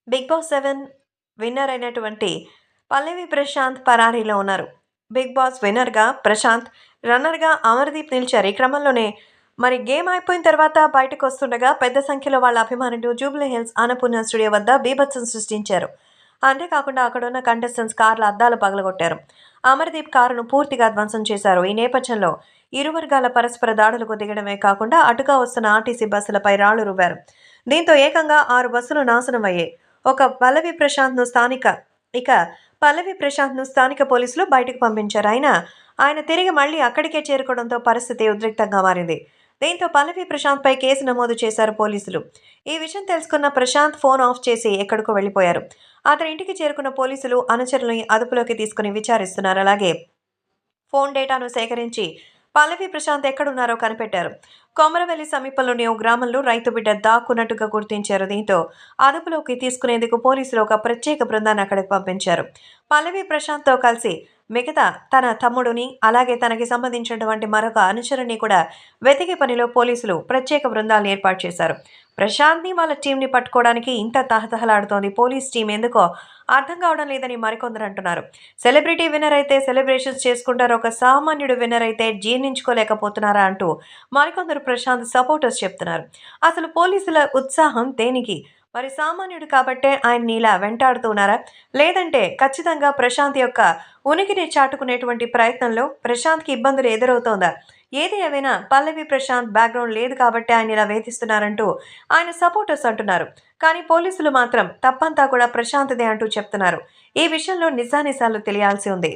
Big boss 7 winner అయినటువంటి పల్లవి ప్రశాంత్ పరారీలో ఉన్నారు. బిగ్ బాస్ విన్నర్‌గా ప్రశాంత్, రన్నర్‌గా అమర్‌దీప్ నిలిచారు. ఈ క్రమంలోనే మరి గేమ్ అయిపోయిన తర్వాత బయటకొస్తుండగా పెద్ద సంఖ్యలో వాళ్ళ అభిమానులు జూబ్లీ హిల్స్ అన్నపూర్ణ స్టూడియో వద్ద బీభత్సం సృష్టించారు. అంతేకాకుండా అక్కడున్న కంటెస్టెంట్స్ కార్ల అద్దాలు పగలగొట్టారు. అమర్‌దీప్ కారును పూర్తిగా ధ్వంసం చేశారు. ఈ నేపథ్యంలో ఇరు వర్గాల పరస్పర దాడులకు దిగడమే కాకుండా అటుగా వస్తున్న ఆర్టీసీ బస్సులపై రాళ్లు రువ్వారు. దీంతో ఏకంగా 6 బస్సులు నాశనమయ్యాయి. ఒక పల్లవి ప్రశాంత్‌ను స్థానిక పోలీసులు బయటకు పంపించారు. ఆయన తిరిగి మళ్లీ అక్కడికే చేరుకోవడంతో పరిస్థితి ఉద్రిక్తంగా మారింది. దీంతో పల్లవి ప్రశాంత్‌పై కేసు నమోదు చేశారు పోలీసులు. ఈ విషయం తెలుసుకున్న ప్రశాంత్ ఫోన్ ఆఫ్ చేసి ఎక్కడికో వెళ్లిపోయారు. అతని ఇంటికి చేరుకున్న పోలీసులు అనుచరులని అదుపులోకి తీసుకుని విచారిస్తున్నారు. అలాగే ఫోన్ డేటాను సేకరించి పల్లవి ప్రశాంత్ ఎక్కడున్నారో కనిపెట్టారు. కొమరవెల్లి సమీపంలోని ఓ గ్రామంలో రైతు బిడ్డ దాక్కున్నట్టుగా గుర్తించారు. దీంతో అదుపులోకి తీసుకునేందుకు పోలీసులు ఒక ప్రత్యేక బృందాన్ని అక్కడికి పంపించారు. పల్లవి ప్రశాంత్‌తో కలిసి మిగతా తన తమ్ముడిని, అలాగే తనకి సంబంధించినటువంటి మరొక అనుచరుని కూడా వెతికే పనిలో పోలీసులు ప్రత్యేక బృందాలను ఏర్పాటు చేశారు. ప్రశాంత్‌ని, వాళ్ళ టీంని పట్టుకోవడానికి ఇంత తహతహలాడుతోంది పోలీస్ టీం ఎందుకో అర్థం కావడం లేదని మరికొందరు అంటున్నారు. సెలబ్రిటీ విన్నర్ అయితే సెలబ్రేషన్స్ చేసుకుంటారు. ఒక సామాన్యుడు విన్నర్ అయితే జీర్ణించుకోలేకపోతున్నారా అంటూ మరికొందరు ప్రశాంత్ సపోర్టర్స్ చెప్తున్నారు. అసలు పోలీసుల ఉత్సాహం దేనికి? మరి సామాన్యుడు కాబట్టే ఆయన్ని ఇలా వెంటాడుతున్నారా? లేదంటే ఖచ్చితంగా ప్రశాంత్ యొక్క ఉనికిని చాటుకునేటువంటి ప్రయత్నంలో ప్రశాంత్‌కి ఇబ్బందులు ఎదురవుతోందా? ఏది ఏమైనా పల్లవి ప్రశాంత్ బ్యాక్‌గ్రౌండ్ లేదు కాబట్టి ఆయన ఇలా వేధిస్తున్నారంటూ ఆయన సపోర్టర్స్ అంటున్నారు. కానీ పోలీసులు మాత్రం తప్పంతా కూడా ప్రశాంత్‌దే అంటూ చెప్తున్నారు. ఈ విషయంలో నిజానిజాలు తెలియాల్సి ఉంది.